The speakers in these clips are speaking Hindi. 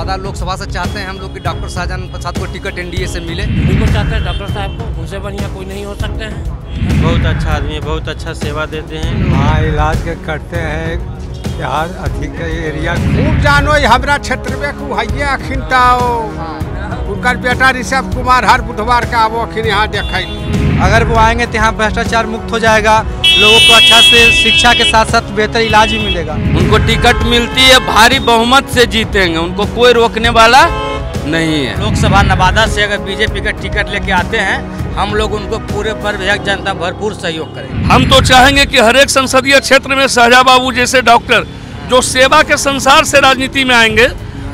नवादा लोकसभा से चाहते हैं हम लोग कि डॉक्टर शाहजहां प्रसाद को टिकट एनडीए से मिले। उन्हीं को चाहते हैं डॉक्टर साहब को, उनसे बढ़िया कोई नहीं हो सकते हैं। बहुत अच्छा आदमी है, बहुत अच्छा सेवा देते हैं। हाँ, इलाज के करते हैं यहाँ अधिक एरिया खूब जानो हमरा क्षेत्र में है अखिन उनका बेटा ऋषभ कुमार हर बुधवार का वो अखिन यहाँ देखे। अगर वो आएंगे तो यहाँ भ्रष्टाचार मुक्त हो जाएगा, लोगों को अच्छा से शिक्षा के साथ साथ बेहतर इलाज भी मिलेगा। उनको टिकट मिलती है, भारी बहुमत से जीतेंगे, उनको कोई रोकने वाला नहीं है। लोकसभा नवादा से अगर बीजेपी का टिकट लेके आते हैं हम लोग उनको पूरे भरभर जनता भरपूर सहयोग करेंगे। हम तो चाहेंगे कि हर एक संसदीय क्षेत्र में शाहजहां बाबू जैसे डॉक्टर जो सेवा के संसार से राजनीति में आएंगे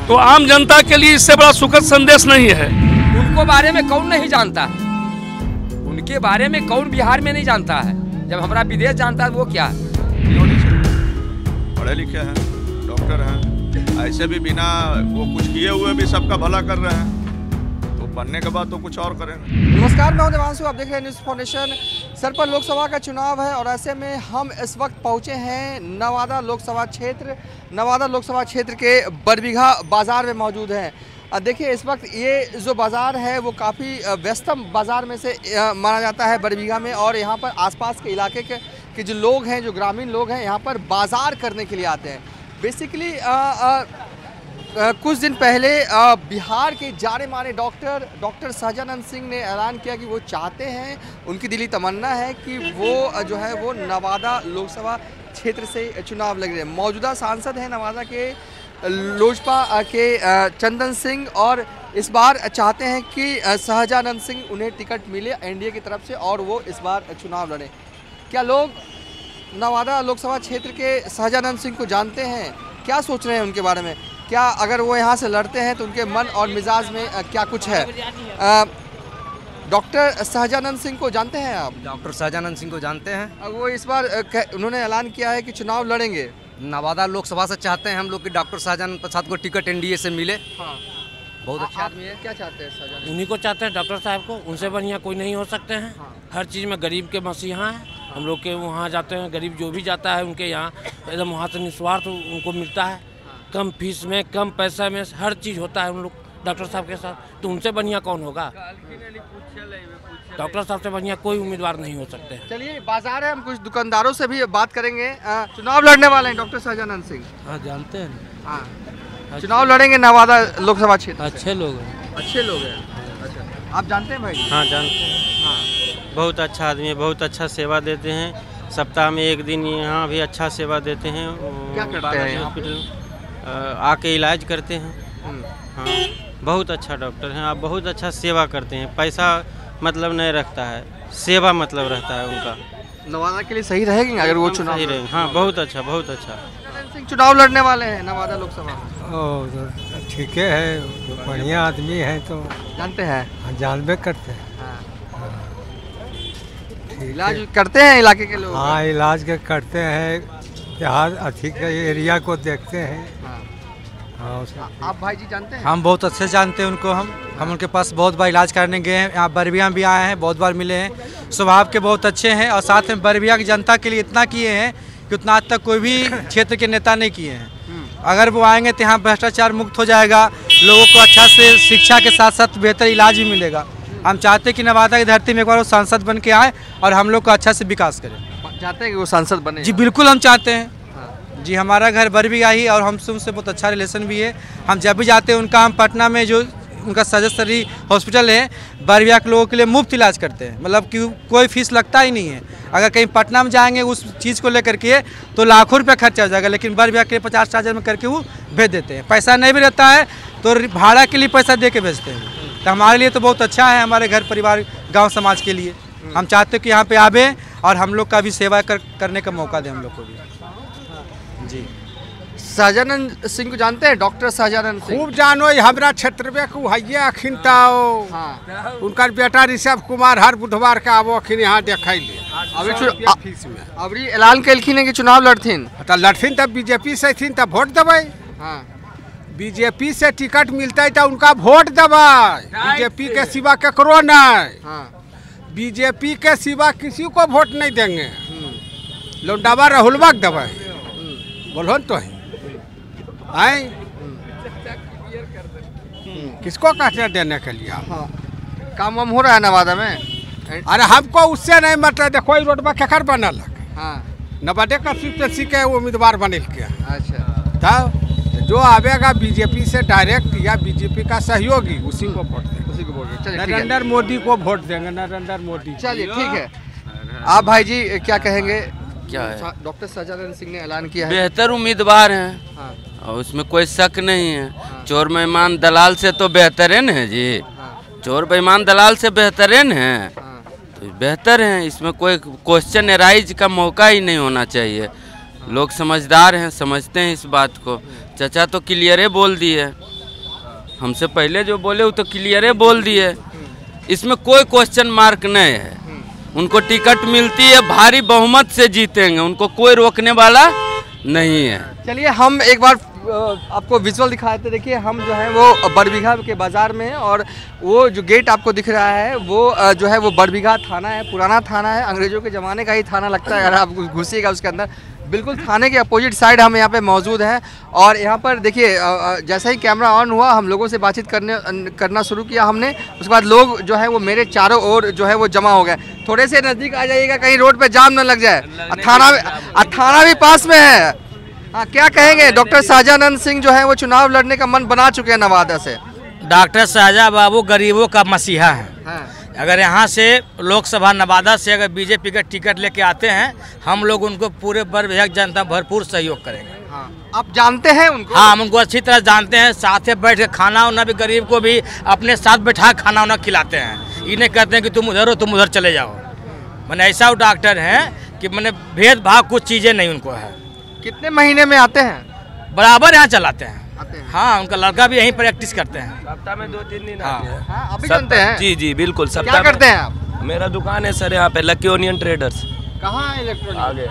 तो आम जनता के लिए इससे बड़ा सुखद संदेश नहीं है। उनको बारे में कौन नहीं जानता है, उनके बारे में कौन बिहार में नहीं जानता है, जब हमारा विदेश जानता है वो क्या है। पढ़े लिखे हैं, डॉक्टर हैं, ऐसे भी बिना वो कुछ किए हुए भी सबका भला कर रहे हैं, तो बनने के बाद तो कुछ और करेंगे। नमस्कार, मैं देवांशु, आप देख रहे हैं न्यूज़ फाउंडेशन। सर पर लोकसभा का चुनाव है और ऐसे में हम इस वक्त पहुंचे हैं नवादा लोकसभा क्षेत्र के बरबीघा बाज़ार में मौजूद हैं। देखिए इस वक्त ये जो बाज़ार है वो काफ़ी व्यस्तम बाज़ार में से माना जाता है बरबीघा में, और यहाँ पर आसपास के इलाके के जो लोग हैं, जो ग्रामीण लोग हैं, यहाँ पर बाज़ार करने के लिए आते हैं। बेसिकली कुछ दिन पहले बिहार के जाने माने डॉक्टर शाहजहां सिंह ने ऐलान किया कि वो चाहते हैं, उनकी दिली तमन्ना है कि वो जो है वो नवादा लोकसभा क्षेत्र से चुनाव लग रहे हैं। मौजूदा सांसद हैं नवादा के लोजपा के चंदन सिंह, और इस बार चाहते हैं कि शाहजहां सिंह उन्हें टिकट मिले एनडीए की तरफ से और वो इस बार चुनाव लड़ें। क्या लोग नवादा लोकसभा क्षेत्र के शाहजहां सिंह को जानते हैं? क्या सोच रहे हैं उनके बारे में? क्या अगर वो यहाँ से लड़ते हैं तो उनके मन और मिजाज में क्या कुछ है? डॉक्टर शाहजहां सिंह को जानते हैं आप? डॉक्टर शाहजहां सिंह को जानते हैं। वो इस बार उन्होंने ऐलान किया है कि चुनाव लड़ेंगे। नवादा लोकसभा से चाहते हैं हम लोग कि डॉक्टर शाहजहां प्रसाद को टिकट एनडीए से मिले। हाँ, बहुत अच्छा आदमी है। क्या चाहते हैं शाहजहां? उन्हीं को चाहते हैं डॉक्टर साहब को, उनसे बढ़िया कोई नहीं हो सकते हैं। हर चीज़ में गरीब के मसीहा हैं। हम लोग के वहाँ जाते हैं, गरीब जो भी जाता है उनके यहाँ एकदम वहाँ से निस्वार्थ उनको मिलता है, कम फीस में, कम पैसा में, हर चीज़ होता है उन लोग डॉक्टर साहब के साथ। तो उनसे बढ़िया कौन होगा? डॉक्टर साहब से बढ़िया कोई उम्मीदवार नहीं हो सकते। चलिए बाजार है, हम कुछ दुकानदारों से भी बात करेंगे। चुनाव लड़ने वाले हैं डॉक्टर शाहजहां सिंह। हाँ, जानते हैं। हाँ, चुनाव लड़ेंगे नवादा लोकसभा क्षेत्र। अच्छे लोग हैं। अच्छे लोग हैं। अच्छा, आप जानते हैं भाई? हाँ, जानते हैं। हाँ, बहुत अच्छा आदमी है, बहुत अच्छा सेवा देते हैं। सप्ताह में एक दिन यहाँ भी अच्छा सेवा देते हैं। क्या करते हैं? हॉस्पिटल आके इलाज करते हैं। हाँ, बहुत अच्छा डॉक्टर हैं। आप बहुत अच्छा सेवा करते हैं। पैसा मतलब नहीं रखता है, सेवा मतलब रहता है उनका। नवादा के लिए सही रहेंगे अगर वो चुनाव रहे? हाँ, बहुत अच्छा, बहुत अच्छा। सिंह चुनाव लड़ने वाले हैं नवादा लोकसभा। तो ठीक है, बढ़िया आदमी है तो जानते हैं। जानबे करते हैं। इलाज करते हैं इलाके के लोग। हाँ, इलाज के करते हैं, यहाँ अधिक एरिया को देखते हैं। हाँ, आप भाई जी जानते हैं? हम बहुत अच्छे जानते हैं उनको। हम उनके पास बहुत बार इलाज करने गए हैं, यहाँ बरबिया भी आए हैं, बहुत बार मिले हैं। स्वभाव के बहुत अच्छे हैं और साथ में बरबिया की जनता के लिए इतना किए हैं कि उतना आज तक कोई भी क्षेत्र के नेता नहीं किए हैं। अगर वो आएंगे तो यहाँ भ्रष्टाचार मुक्त हो जाएगा, लोगों को अच्छा से शिक्षा के साथ साथ बेहतर इलाज भी मिलेगा। हम चाहते हैं कि नवादा की धरती में एक बार वो सांसद बन के आए और हम लोग को अच्छा से विकास करें। चाहते हैं कि वो सांसद बने? जी बिल्कुल, हम चाहते हैं। जी, हमारा घर बरबीघा ही और हमसे उनसे बहुत अच्छा रिलेशन भी है। हम जब भी जाते हैं उनका, हम पटना में जो उनका सजस्टरी हॉस्पिटल है, बरबीघा के लोगों के लिए मुफ्त इलाज करते हैं, मतलब कि कोई फीस लगता ही नहीं है। अगर कहीं पटना में जाएंगे उस चीज़ को लेकर के तो लाखों रुपये खर्चा हो जाएगा, लेकिन बरबीघा के 50,000 में करके वो भेज देते हैं। पैसा नहीं भी रहता है तो भाड़ा के लिए पैसा दे के भेजते हैं। तो हमारे लिए तो बहुत अच्छा है, हमारे घर परिवार गाँव समाज के लिए। हम चाहते हैं कि यहाँ पे आवे और हम लोग का भी सेवा करने का मौका दें हम लोग को भी। जी, शाहजहां सिंह को जानते हैं? डॉक्टर शाहजहां सिंह खूब जानो हमरा क्षेत्र में है अखिन उनका बेटा ऋषभ कुमार हर बुधवार का वो अखिन यहाँ देखे फीस में। अबरी ऐलान कलखिन कि चुनाव लड़थिन। तो लड़थिन तब बीजेपी से थी तब वोट देवे। बीजेपी से टिकट मिलते तो उनका वोट देवे। बीजेपी के सिवा ककरो नहीं। बीजेपी के सिवा किसी को वोट नहीं देंगे। लौंडावा राहुलवा देवे। बोलो तो है। किसको कहते हैं देने के लिए? हाँ, काम वाम हो रहा है नवादा में? अरे हमको उससे नहीं मतलब, देखो रोड पर केकर बनल है। हाँ, नवादा का सीट के उम्मीदवार बने के। अच्छा, तो जो आवेगा बीजेपी से डायरेक्ट या बीजेपी का सहयोगी उसी को वोट देंगे। उसी को वोट देंगे। चलिए, ठीक है। नरेंद्र मोदी को वोट देंगे, नरेंद्र मोदी। चलिए, ठीक है। आप भाई जी क्या कहेंगे? क्या है, डॉक्टर सजानंद सिंह ने ऐलान किया है। बेहतर उम्मीदवार हैं। हाँ, और उसमें कोई शक नहीं है। चोर बेईमान दलाल से तो बेहतरीन है जी। चोर बेईमान दलाल से बेहतरीन है, तो बेहतर है। इसमें कोई क्वेश्चन एराइज का मौका ही नहीं होना चाहिए। लोग समझदार हैं, समझते हैं इस बात को। चाचा तो क्लियरे बोल दिए, हमसे पहले जो बोले वो तो क्लियरे बोल दिए। इसमें कोई क्वेश्चन मार्क नहीं है। उनको टिकट मिलती है, भारी बहुमत से जीतेंगे, उनको कोई रोकने वाला नहीं है। चलिए, हम एक बार आपको विजुअल दिखाए थे। देखिए, हम जो है वो बरबीघा के बाज़ार में हैं और वो जो गेट आपको दिख रहा है वो जो है वो बरबीघा थाना है, पुराना थाना है, अंग्रेज़ों के ज़माने का ही थाना लगता है अगर आप घुसिएगा उसके अंदर। बिल्कुल थाने के अपोजिट साइड हम यहाँ पे मौजूद हैं और यहाँ पर देखिए जैसे ही कैमरा ऑन हुआ हम लोगों से बातचीत करना शुरू किया हमने। उसके बाद लोग जो है वो मेरे चारों ओर जो है वो जमा हो गए। थोड़े से नज़दीक आ जाइएगा, कहीं रोड पे जाम न लग जाए। थाना भी पास में है। हाँ, क्या कहेंगे? डॉक्टर सजानंद सिंह जो है वो चुनाव लड़ने का मन बना चुके हैं नवादा से। डॉक्टर शाहजहां बाबू गरीबों का मसीहा है। हाँ। अगर यहाँ से लोकसभा नवादा से अगर बीजेपी का टिकट लेके आते हैं, हम लोग उनको पूरे बर्विहक जनता भरपूर सहयोग करेंगे। हाँ। आप जानते हैं उनको? हाँ, हम उनको अच्छी तरह जानते हैं। साथ में बैठ के खाना वाना भी, गरीब को भी अपने साथ बैठा खाना वाना खिलाते हैं। इन्हें कहते हैं कि तुम उधर हो, तुम उधर चले जाओ। मैंने ऐसा डॉक्टर हैं कि मैंने भेदभाव कुछ चीज़ें नहीं उनको है। कितने महीने में आते हैं? बराबर यहाँ चलाते हैं। आते हैं। हाँ, उनका लड़का भी यहीं प्रैक्टिस करते हैं। सप्ताह में 2-3 दिन हाँ। आते हैं। हाँ, आप भी जानते हैं? जी जी बिल्कुल। क्या सप्ताह करते हैं आप? मेरा दुकान है सर यहाँ पे, लकी ओनियन ट्रेडर्स। कहाँ है इलेक्ट्रॉनिक? आगे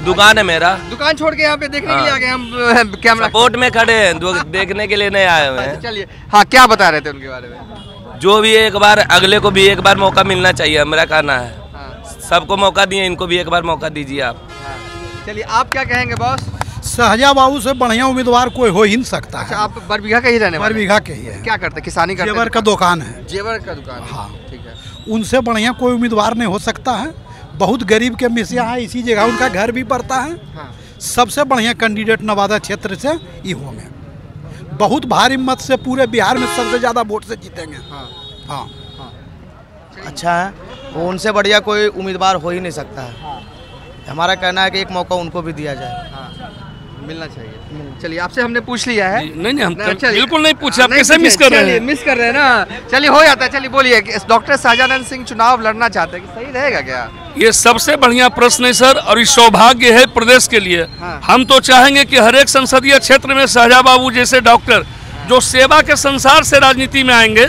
दुकान है मेरा। दुकान छोड़ के यहाँ पे देखने के लिए आ गए हम। कैमरा सपोर्ट में खड़े हैं, देखने के लिए नहीं आए हुए हैं। चलिए, हाँ, क्या बता रहे थे उनके बारे में? जो भी एक बार, अगले को भी एक बार मौका मिलना चाहिए, मेरा कहना है। सबको मौका दिए, इनको भी एक बार मौका दीजिए आप। चलिए, आप क्या कहेंगे बॉस? शाहजहां बाबू से बढ़िया उम्मीदवार कोई हो ही नहीं सकता है। अच्छा, आप बरबीघा का ही रहने वाले? बरबीघा के ही है। क्या करते? किसानी करते? जेवर का दुकान है। जेवर का दुकान? हाँ, ठीक है। उनसे बढ़िया कोई उम्मीदवार नहीं हो सकता है। बहुत गरीब के मिसिया है, इसी जगह उनका घर भी पड़ता है। हाँ। सबसे बढ़िया कैंडिडेट नवादा क्षेत्र से ही होंगे। बहुत भारी मत से पूरे बिहार में सबसे ज़्यादा वोट से जीतेंगे। हाँ। हाँ। अच्छा है, वो उनसे बढ़िया कोई उम्मीदवार हो ही नहीं सकता है। हमारा कहना है कि एक मौका उनको भी दिया जाए। मिलना चाहिए। चलिए, आपसे हमने पूछ लिया है। नहीं, हम बिल्कुल नहीं पूछे। आप कैसे मिस कर रहे हैं? मिस कर रहे हैं ना। चलिए, हो जाता है। चलिए, बोलिए, डॉक्टर सजानंद सिंह चुनाव लड़ना चाहते हैं, सही रहेगा क्या? ये सबसे बढ़िया प्रश्न है सर, और ये सौभाग्य है प्रदेश के लिए। हम तो चाहेंगे कि हर एक संसदीय क्षेत्र में शाहजहां बाबू जैसे डॉक्टर जो सेवा के संसार से राजनीति में आएंगे,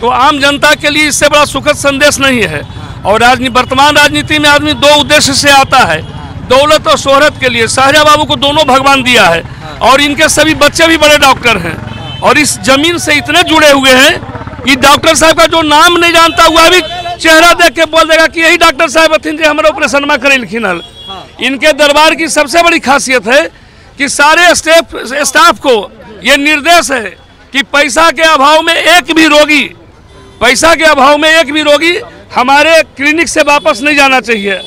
तो आम जनता के लिए इससे बड़ा सुखद संदेश नहीं है। और वर्तमान राजनीति में आदमी दो उद्देश्य से आता है, दौलत और शोहरत के लिए। शाहजहां बाबू को दोनों भगवान दिया है और इनके सभी बच्चे भी बड़े डॉक्टर हैं और इस जमीन से इतने जुड़े हुए हैं कि डॉक्टर साहब का जो नाम नहीं जानता हुआ भी चेहरा देख के बोल देगा कि यही डॉक्टर साहब थी जो हमारे ऑपरेशन में करेलखिन। इनके दरबार की सबसे बड़ी खासियत है कि सारे स्टाफ को ये निर्देश है कि पैसा के अभाव में एक भी रोगी हमारे क्लिनिक से वापस नहीं जाना चाहिए।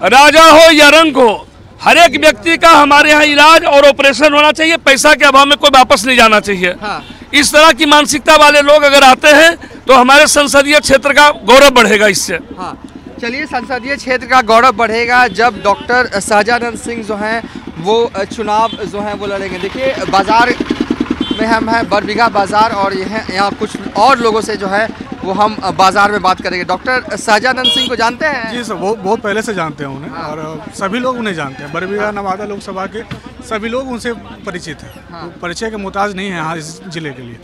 राजा हो या रंग हो, हर एक व्यक्ति का हमारे यहाँ इलाज और ऑपरेशन होना चाहिए। पैसा के अभाव में कोई वापस नहीं जाना चाहिए। इस तरह की मानसिकता वाले लोग अगर आते हैं तो हमारे संसदीय क्षेत्र का गौरव बढ़ेगा इससे। चलिए, संसदीय क्षेत्र का गौरव बढ़ेगा जब डॉक्टर सजानंद सिंह जो हैं वो चुनाव जो है वो लड़ेंगे। देखिए, बाजार में हम हैं, बरबीघा बाजार, और यहाँ कुछ और लोगों से जो है वो हम बाजार में बात करेंगे। डॉक्टर सजानंद सिंह को जानते हैं? जी सर, बहुत पहले से जानते हैं उन्हें। और सभी लोग उन्हें जानते हैं। बरबीघा नवादा लोकसभा के सभी लोग उनसे परिचित हैं। परिचय के मुताज नहीं है यहाँ इस जिले के लिए।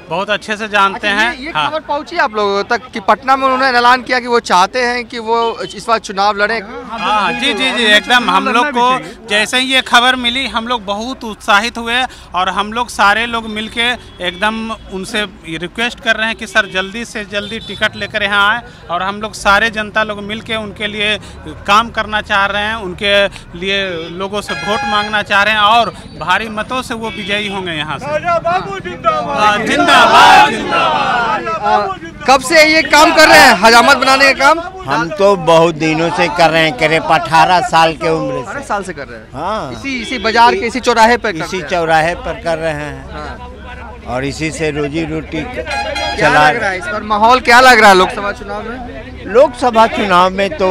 बहुत अच्छे से जानते हैं। ये खबर पहुंची आप लोगों तक कि पटना में उन्होंने ऐलान किया कि वो चाहते हैं कि वो इस बार चुनाव लड़ें? हाँ जी जी जी एकदम। हम लोग को जैसे ही ये खबर मिली हम लोग बहुत उत्साहित हुए और हम लोग सारे लोग मिलके एकदम उनसे रिक्वेस्ट कर रहे हैं कि सर जल्दी से जल्दी टिकट लेकर यहाँ आए और हम लोग सारे जनता लोग मिलके उनके लिए काम करना चाह रहे हैं, उनके लिए लोगों से वोट मांगना चाह रहे हैं और भारी मतों से वो विजयी होंगे यहाँ से। जिंदाबाद। कब से ये काम कर रहे हैं हजामत बनाने का काम? हम तो बहुत दिनों से कर रहे हैं, करीब 18 साल के उम्र से। 18 साल से कर रहे हैं। हाँ, इसी बाजार के इसी चौराहे पर इसी चौराहे पर कर रहे हैं। हाँ। और इसी से रोजी रोटी क्या लग रहा है इस बार माहौल क्या लग रहा है लोकसभा चुनाव में? लोकसभा चुनाव में तो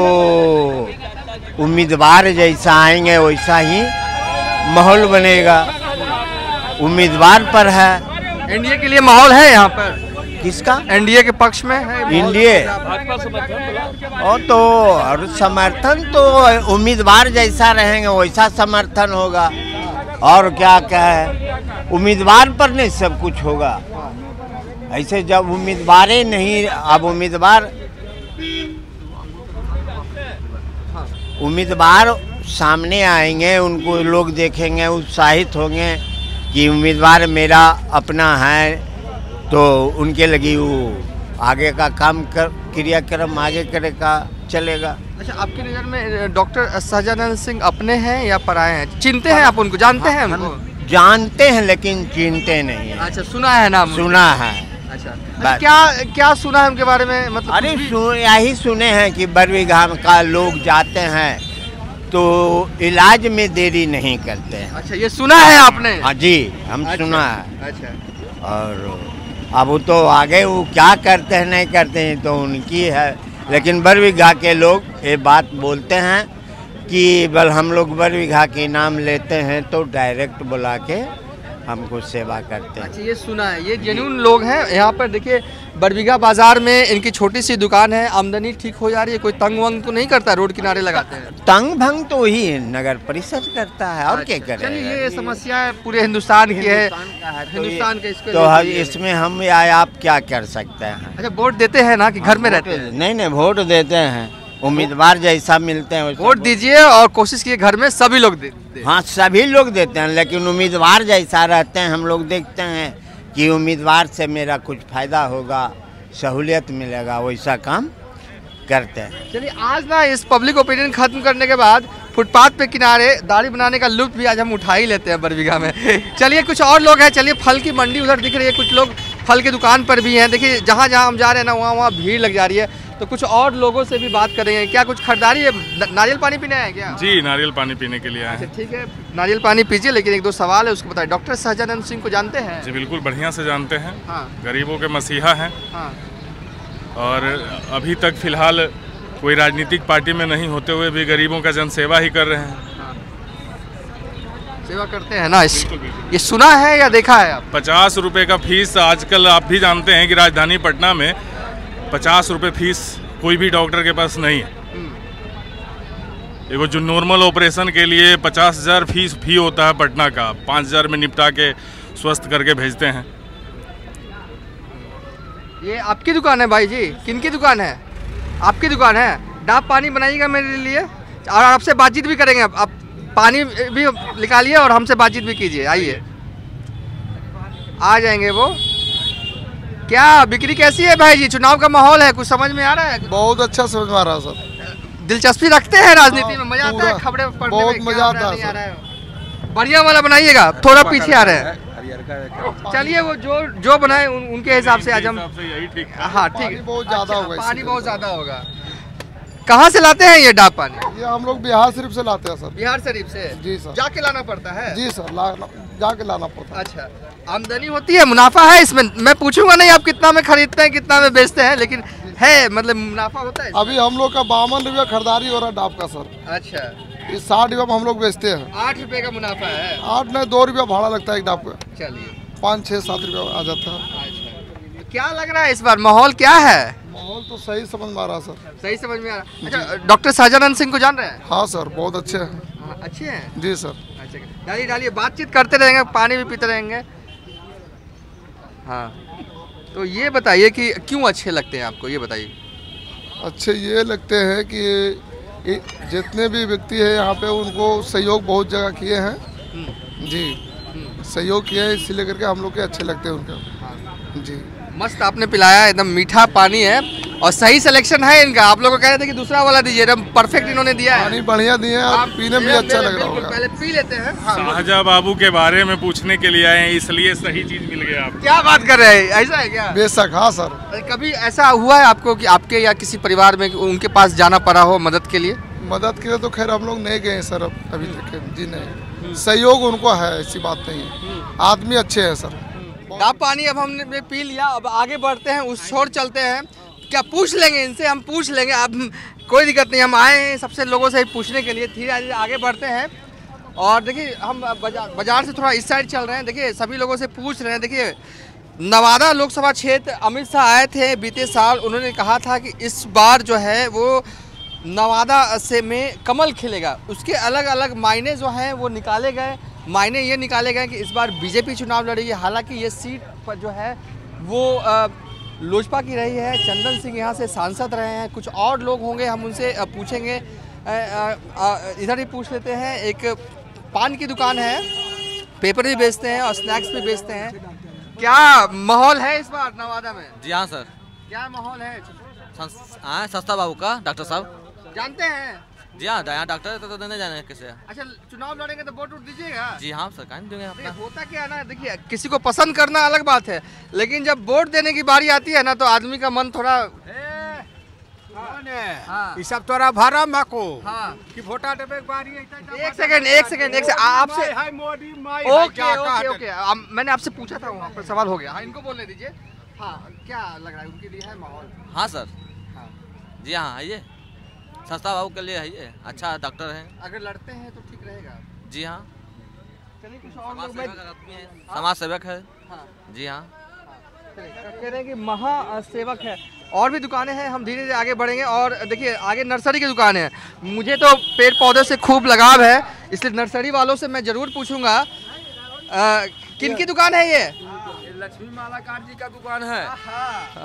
उम्मीदवार जैसा आएंगे वैसा ही माहौल बनेगा। उम्मीदवार पर है। एनडीए के लिए माहौल है यहाँ पर? किसका? एनडीए के पक्ष में है एनडीए और तो और समर्थन तो उम्मीदवार जैसा रहेंगे वैसा समर्थन होगा। और क्या है, उम्मीदवार पर नहीं सब कुछ होगा। ऐसे जब उम्मीदवार ही नहीं, अब उम्मीदवार सामने आएंगे, उनको लोग देखेंगे, उत्साहित होंगे कि उम्मीदवार मेरा अपना है, तो उनके लगी वो आगे का काम क्रियाक्रम आगे करेगा, चलेगा। अच्छा, आपकी नज़र में डॉक्टर सहजानंद सिंह अपने हैं या पराए हैं? चिनते हैं आप उनको, जानते हैं उनको? जानते हैं लेकिन चिनते नहीं है। अच्छा, सुना है नाम? सुना है। अच्छा, क्या सुना है उनके बारे में? मतलब अरे यही सुने हैं कि बरबीघा का लोग जाते हैं तो इलाज में देरी नहीं करते हैं। अच्छा, ये सुना है आपने? हाँ जी, हम सुना है। अच्छा। और अब वो तो आगे वो क्या करते हैं नहीं करते हैं तो उनकी है, लेकिन बरबीघा के लोग ये बात बोलते हैं कि बल हम लोग बरबीघा के नाम लेते हैं तो डायरेक्ट बुला के हमको सेवा करते हैं। अच्छा, ये सुना है, ये जेन्युइन लोग हैं। यहाँ पर देखिए बरबीघा बाजार में इनकी छोटी सी दुकान है, आमदनी ठीक हो जा रही है, कोई तंग वंग तो नहीं करता? रोड किनारे लगाते हैं। तंग भंग तो ही नगर परिषद करता है और क्या करे। चलिए, ये समस्या पूरे हिंदुस्तान की है, हिंदुस्तान के तो इसमें हम या आप क्या कर सकते हैं? अच्छा, वोट देते हैं ना कि घर में रहते हैं? नहीं, वोट देते हैं, उम्मीदवार जैसा मिलते हैं वोट दीजिए और कोशिश कीजिए घर में सभी लोग दे। हाँ, सभी लोग देते हैं, लेकिन उम्मीदवार जैसा रहते हैं। हम लोग देखते हैं कि उम्मीदवार से मेरा कुछ फायदा होगा, सहूलियत मिलेगा, वैसा काम करते हैं। चलिए, आज ना इस पब्लिक ओपिनियन खत्म करने के बाद फुटपाथ पे किनारे दाढ़ी बनाने का लुत्फ भी आज हम उठा ही लेते हैं बरबीघा में। चलिए, कुछ और लोग हैं। चलिए, फल की मंडी उधर दिख रही है, कुछ लोग फल की दुकान पर भी हैं। देखिए, जहाँ जहाँ हम जा रहे हैं ना वहाँ भीड़ लग जा रही है, तो कुछ और लोगों से भी बात करेंगे। क्या कुछ खरीदारी है? नारियल पानी पीने आए क्या? जी, नारियल पानी पीने के लिए आए हैं। ठीक है, नारियल पानी पीजिए, लेकिन एक दो सवाल है उसको बताइए। डॉक्टर सहजानंद सिंह को जानते हैं? जी बिल्कुल, बढ़िया से जानते हैं। हाँ। गरीबों के मसीहा हैं। हाँ। और अभी तक फिलहाल कोई राजनीतिक पार्टी में नहीं होते हुए भी गरीबों का जनसेवा ही कर रहे हैं। सेवा करते हैं ना, ये सुना है या देखा है आप? 50 रुपये का फीस आजकल आप भी जानते हैं कि राजधानी पटना में 50 रुपये फीस कोई भी डॉक्टर के पास नहीं है। एगो जो नॉर्मल ऑपरेशन के लिए 50,000 फी होता है पटना का, 5,000 में निपटा के स्वस्थ करके भेजते हैं। ये आपकी दुकान है भाई जी? किनकी दुकान है? आपकी दुकान है। डाब पानी बनाइएगा मेरे लिए और आपसे बातचीत भी करेंगे। आप पानी भी निकालिए और हमसे बातचीत भी कीजिए। आइए, आ जाएंगे वो। क्या बिक्री कैसी है भाई जी? चुनाव का माहौल है, कुछ समझ में आ रहा है? बहुत अच्छा समझ में आ रहा है सर। दिलचस्पी रखते हैं राजनीति में? मजा आता है खबरें पढ़ने में? बहुत मजा आता है। बढ़िया वाला बनाइएगा, थोड़ा पीछे आ रहे हैं। चलिए, वो जो बनाए उनके हिसाब से आज हम। हाँ ठीक है, बहुत ज्यादा होगा, पानी बहुत ज्यादा होगा। कहाँ से लाते हैं ये डाब पानी? ये हम लोग बिहार शरीफ से लाते हैं सर। बिहार शरीफ से? जी सर। जाके लाना पड़ता है? जी सर, जाके लाना पड़ता है। अच्छा, आमदनी होती है, मुनाफा है इसमें? मैं पूछूंगा नहीं आप कितना में खरीदते हैं कितना में बेचते हैं, लेकिन है मतलब मुनाफा होता है? अभी हम लोग का 52 रुपया खरीदारी हो रहा है डाब का सर। अच्छा, इस 60 रुपया में हम लोग बेचते हैं। 8 रुपए का मुनाफा है? 8 नहीं, 2 रुपया भाड़ा लगता है एक डाब का। चलिए, 5, 6, 7 रुपया आ जाता है। अच्छा, क्या लग रहा है इस बार माहौल क्या है? माहौल तो सही समझ में आ रहा सर। सही समझ में आ रहा। अच्छा, डॉक्टर सहजानंद सिंह को जान रहे हैं? हाँ सर, बहुत अच्छे हैं। अच्छे हैं? जी सर। अच्छा, डालिए, बातचीत करते रहेंगे, पानी भी पीते रहेंगे। हाँ, तो ये बताइए कि क्यों अच्छे लगते हैं आपको, ये बताइए। अच्छे ये लगते हैं कि जितने भी व्यक्ति है यहाँ पे उनको सहयोग बहुत जगह किए हैं जी, सहयोग किया है, इसीलिए करके हम लोग के अच्छे लगते हैं उनके जी। मस्त आपने पिलाया, एकदम मीठा पानी है और सही सिलेक्शन है इनका। आप लोग को कह रहे थे कि दूसरा वाला दीजिए, एकदम परफेक्ट इन्होंने दिया है। पानी बढ़िया दिए हैं और पीने में भी अच्छा लग रहा होगा। पहले पी लेते हैं। शाहजहाँ बाबू के बारे में पूछने के लिए आए हैं, इसलिए सही चीज मिल गया आपको। क्या बात कर रहे हैं, ऐसा है क्या? बेशक, हाँ सर। कभी ऐसा हुआ है आपको कि आपके या किसी परिवार में उनके पास जाना पड़ा हो मदद के लिए? मदद के लिए तो खैर हम लोग नहीं गए सर अभी तक जी, नहीं। सहयोग उनको है, ऐसी बात नहीं है, आदमी अच्छे हैं सर। पानी अब हमने पी लिया, अब आगे बढ़ते हैं, उस छोर चलते हैं। क्या पूछ लेंगे इनसे, हम पूछ लेंगे, अब कोई दिक्कत नहीं, हम आए हैं सबसे लोगों से पूछने के लिए। धीरे धीरे आगे बढ़ते हैं और देखिए हम बाजार से थोड़ा इस साइड चल रहे हैं। देखिए सभी लोगों से पूछ रहे हैं। देखिए नवादा लोकसभा क्षेत्र अमित शाह आए थे बीते साल, उन्होंने कहा था कि इस बार जो है वो नवादा से में कमल खिलेगा। उसके अलग अलग मायने जो हैं वो निकाले गए। मायने ये निकाले गए कि इस बार बीजेपी चुनाव लड़ेगी। हालांकि ये सीट पर जो है वो लोजपा की रही है। चंदन सिंह यहाँ से सांसद रहे हैं। कुछ और लोग होंगे, हम उनसे पूछेंगे। इधर ही पूछ लेते हैं। एक पान की दुकान है, पेपर भी बेचते हैं और स्नैक्स भी बेचते हैं। क्या माहौल है इस बार नवादा में? जी हाँ सर। क्या माहौल है? सस्ता बाबू का डॉक्टर साहब जानते हैं? जी हाँ, यहाँ डॉक्टर तो नहीं जाने कैसे। अच्छा, चुनाव लड़ेंगे तो वोट दीजिएगा? जी हाँ सर, कहीं देंगे अपना। होता क्या है ना, देखिए किसी को पसंद करना अलग बात है, लेकिन जब वोट देने की बारी आती है ना तो आदमी का मन थोड़ा ये सब तोरा भरम हको कि वोटा देवे के बारी। एक सेकंड आपसे। ओके, मैंने आपसे पूछा था, वहाँ पर सवाल हो गया। हाँ, इनको बोलने दीजिए। हाँ, क्या लग रहा है उनके लिए है माहौल? हाँ सर। जी हाँ, आइए, सस्ता बाबू के लिए है ये, अच्छा डॉक्टर है। अगर लड़ते हैं तो ठीक रहेगा? जी हाँ। चलिए कुछ और लोग समाज सेवक है। जी हाँ, कह रहे हैं कि महासेवक है। और भी दुकानें हैं, हम धीरे धीरे आगे बढ़ेंगे। और देखिए आगे नर्सरी की दुकान है। मुझे तो पेड़ पौधे से खूब लगाव है, इसलिए नर्सरी वालों से मैं जरूर पूछूंगा किन की दुकान है ये? लक्ष्मी मालाकार जी का दुकान है।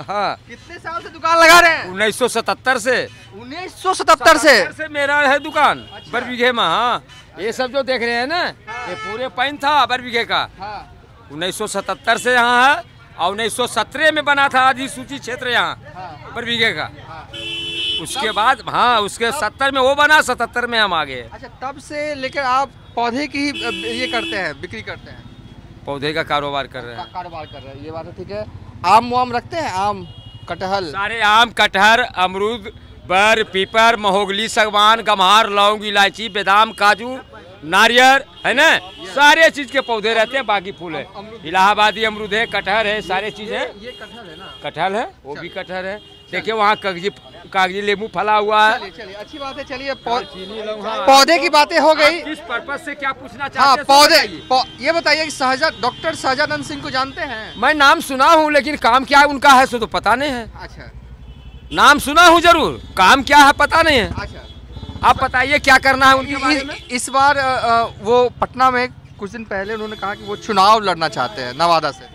हाँ। कितने साल से दुकान लगा रहे हैं? 1977 से। 1977 से मेरा है दुकान। अच्छा। बर बीघे में। हाँ, ये सब जो देख रहे हैं ना, ये पूरे पैन था बर बीघे का। 1977 से यहाँ है और 1917 में बना था आधी सूची क्षेत्र यहाँ बर बीघे का। उसके बाद हाँ, उसके 70 में वो बना, 77 में हम आ गए। अच्छा, तब से लेकर आप पौधे की ये करते हैं, बिक्री करते हैं? पौधे का कारोबार कर रहे हैं। कारोबार कर रहे हैं, ये बात है, ठीक है। आम वाम रखते हैं? आम, कटहल? सारे आम, कटहल, अमरूद, बर, पीपर, महोगली, सागवान, गम्हार, लौंग, इलायची, बादाम, काजू, नारियल है ना, सारे चीज के पौधे रहते हैं। बाकी फूल है, इलाहाबादी अमरूद है, कटहल है, सारे चीज है। ये कटहल है ना? कटहल है, वो भी कटहल है। देखिए वहाँ कागजी लेमू फला हुआ है। चलिए अच्छी बात है। चलिए पौधे की बातें हो गई। किस पर्पज से क्या पूछना चाहते हैं? हाँ, पौधे ये बताइए कि डॉक्टर सहजानंद सिंह को जानते हैं? मैं नाम सुना हूँ, लेकिन काम क्या उनका है सो तो पता नहीं है। अच्छा, नाम सुना हूँ जरूर, काम क्या है पता नहीं है। अच्छा, आप बताइए क्या करना है उनके बारे में? इस बार वो पटना में कुछ दिन पहले उन्होंने कहा कि वो चुनाव लड़ना चाहते हैं नवादा से।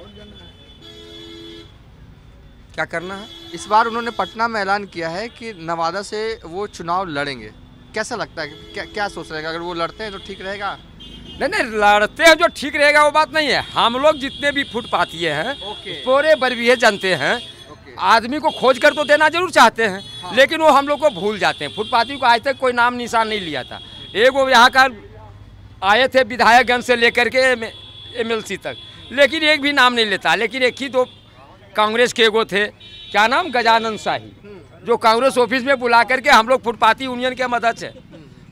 क्या करना है? इस बार उन्होंने पटना में ऐलान किया है कि नवादा से वो चुनाव लड़ेंगे। कैसा लगता है, क्या सोच रहे हैं? अगर वो लड़ते हैं तो ठीक रहेगा? नहीं, लड़ते हैं जो ठीक रहेगा वो बात नहीं है। हम लोग जितने भी फुटपाथिये हैं पूरे बरबीघे जनते हैं, आदमी को खोज कर तो देना जरूर चाहते हैं। हाँ। लेकिन वो हम लोग को भूल जाते हैं। फुटपाथी को आज तक कोई नाम निशान नहीं लिया था। एक वो यहाँ का आए थे विधायकगंज से लेकर के MLC तक, लेकिन एक भी नाम नहीं लेता। लेकिन एक ही दो कांग्रेस के एगो थे, क्या नाम, गजानंद शाही, जो कांग्रेस ऑफिस में बुला करके हम लोग फुटपाथी यूनियन के मदद से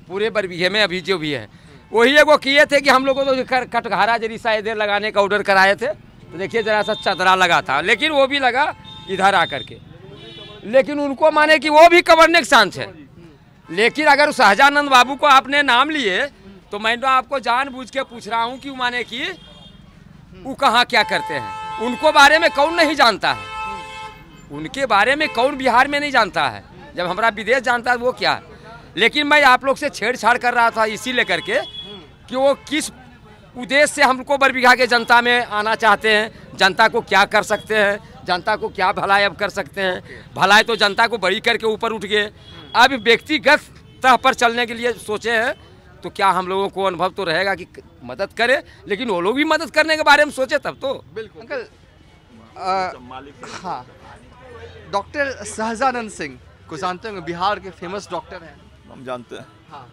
पूरे बरबीघे में अभी जो भी है, वही एगो किए थे कि हम लोग को तो कटघारा जरीसा इधर लगाने का ऑर्डर कराए थे। तो देखिए जरा सा चदरा लगा था, लेकिन वो भी लगा इधर आकर के। लेकिन उनको माने कि वो भी कवर्ने के चांस है। लेकिन अगर सहजानंद बाबू को आपने नाम लिए तो मैं तो आपको जानबूझ के पूछ रहा हूँ कि माने कि वो कहाँ क्या करते हैं। उनको बारे में कौन नहीं जानता है? उनके बारे में कौन बिहार में नहीं जानता है? जब हमारा विदेश जानता है वो क्या है। लेकिन मैं आप लोग से छेड़छाड़ कर रहा था इसी लेकर के कि वो किस उद्देश्य से हमको बरबीघा के जनता में आना चाहते हैं, जनता को क्या कर सकते हैं, जनता को क्या भलाई अब कर सकते हैं। भलाई तो जनता को बड़ी करके ऊपर उठ गए। अब व्यक्तिगत तह पर चलने के लिए सोचे हैं, तो क्या हम लोगों को अनुभव तो रहेगा कि मदद करें, लेकिन वो लोग भी मदद करने के बारे में सोचे तब तो। बिल्कुल अंकल, हाँ, डॉक्टर सहजानंद सिंह को जानते होंगे, बिहार के फेमस डॉक्टर हैं। हम जानते हैं। हाँ।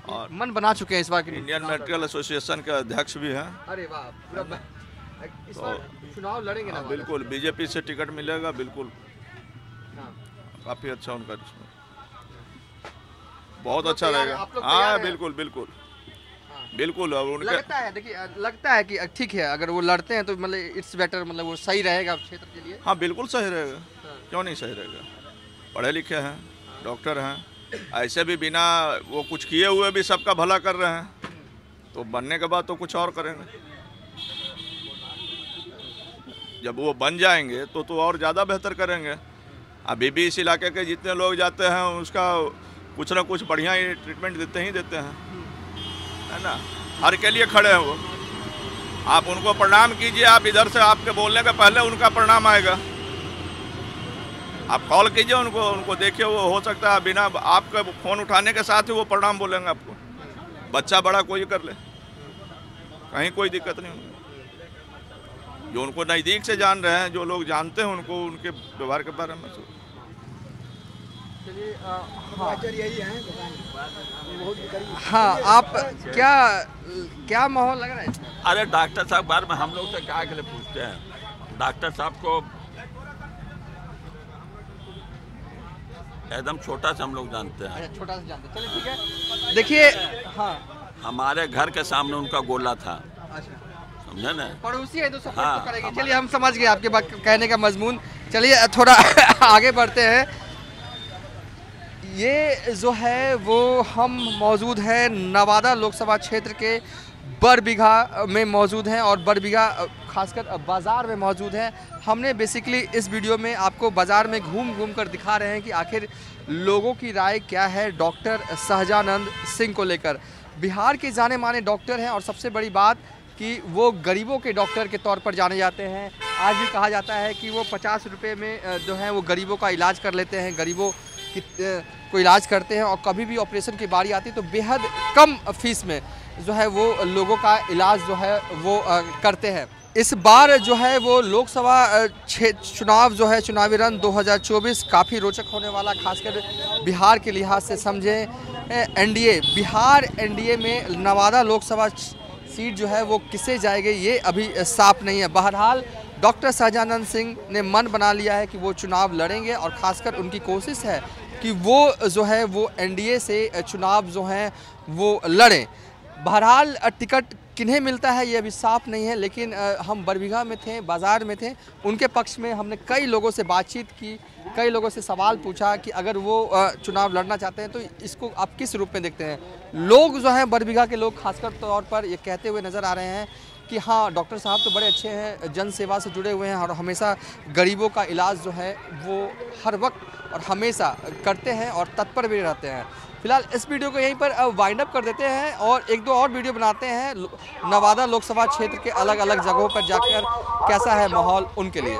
और मन बना चुके हैं इस बार के इंडियन मेडिकल एसोसिएशन के अध्यक्ष भी हैं। अरे वाह, पूरा इस बार चुनाव लड़ेंगे ना? बिल्कुल, बीजेपी से टिकट मिलेगा, बिल्कुल काफी अच्छा उनका, बहुत अच्छा रहेगा। हाँ बिल्कुल बिल्कुल बिल्कुल। और उनका लगता है, देखिए लगता है कि ठीक है, अगर वो लड़ते हैं तो मतलब इट्स बेटर, मतलब वो सही रहेगा क्षेत्र के लिए। हाँ बिल्कुल सही रहेगा, क्यों नहीं सही रहेगा। पढ़े लिखे हैं, डॉक्टर हैं, ऐसे भी बिना वो कुछ किए हुए भी सबका भला कर रहे हैं, तो बनने के बाद तो कुछ और करेंगे। जब वो बन जाएंगे तो और ज़्यादा बेहतर करेंगे। अभी भी इस इलाके के जितने लोग जाते हैं उसका कुछ ना कुछ बढ़िया ही ट्रीटमेंट देते हैं, है ना। हर के लिए खड़े हैं वो। आप उनको प्रणाम कीजिए, आप इधर से आपके बोलने के पहले उनका प्रणाम आएगा। आप कॉल कीजिए उनको देखिए, वो हो सकता है बिना आपके फ़ोन उठाने के साथ ही वो प्रणाम बोलेंगे आपको। बच्चा बड़ा कोई कर ले, कहीं कोई दिक्कत नहीं। जो उनको नज़दीक से जान रहे हैं, जो लोग जानते हैं उनको, उनके व्यवहार के बारे में। हाँ, आप क्या माहौल लग रहा है? अरे डॉक्टर साहब बारे में हम लोग से क्या के लिए पूछते हैं। डॉक्टर साहब को एकदम छोटा से हम लोग जानते हैं। अच्छा, छोटा से जानते हैं, चलिए ठीक है। देखिए, हाँ, हमारे घर के सामने उनका गोला था। अच्छा, समझे ना, पड़ोसी है तो सपोर्ट हाँ, तो करेंगे। चलिए, हम समझ गए आपके बात कहने का मजमून। चलिए थोड़ा आगे बढ़ते हैं। ये जो है वो हम मौजूद हैं नवादा लोकसभा क्षेत्र के बरबीघा में मौजूद हैं, और बरबीघा खासकर बाज़ार में मौजूद हैं। हमने बेसिकली इस वीडियो में आपको बाज़ार में घूम कर दिखा रहे हैं कि आखिर लोगों की राय क्या है डॉक्टर सहजानंद सिंह को लेकर। बिहार के जाने माने डॉक्टर हैं, और सबसे बड़ी बात कि वो गरीबों के डॉक्टर के तौर पर जाने जाते हैं। आज भी कहा जाता है कि वो 50 रुपये में जो है वो गरीबों का इलाज कर लेते हैं, गरीबों को इलाज करते हैं, और कभी भी ऑपरेशन की बारी आती है तो बेहद कम फीस में जो है वो लोगों का इलाज जो है वो करते हैं। इस बार जो है वो लोकसभा चुनाव जो है, चुनावी रण 2024 काफ़ी रोचक होने वाला, खासकर बिहार के लिहाज से समझें। एनडीए, बिहार एनडीए में नवादा लोकसभा सीट जो है वो किसे जाएगी ये अभी साफ नहीं है। बहरहाल डॉक्टर सहजानंद सिंह ने मन बना लिया है कि वो चुनाव लड़ेंगे, और ख़ासकर उनकी कोशिश है कि वो जो है वो एनडीए से चुनाव जो हैं वो लड़ें। बहरहाल टिकट किन्हें मिलता है ये अभी साफ नहीं है, लेकिन हम बरबीघा में थे, बाज़ार में थे, उनके पक्ष में हमने कई लोगों से बातचीत की, कई लोगों से सवाल पूछा कि अगर वो चुनाव लड़ना चाहते हैं तो इसको आप किस रूप में देखते हैं। लोग जो हैं, बरबीघा के लोग खासकर तौर पर ये कहते हुए नज़र आ रहे हैं कि हाँ, डॉक्टर साहब तो बड़े अच्छे हैं, जन सेवा से जुड़े हुए हैं, और हमेशा गरीबों का इलाज जो है वो हर वक्त और हमेशा करते हैं और तत्पर भी रहते हैं। फिलहाल इस वीडियो को यहीं पर वाइंड अप कर देते हैं, और एक दो और वीडियो बनाते हैं नवादा लोकसभा क्षेत्र के अलग अलग जगहों पर जाकर कैसा है माहौल उनके लिए।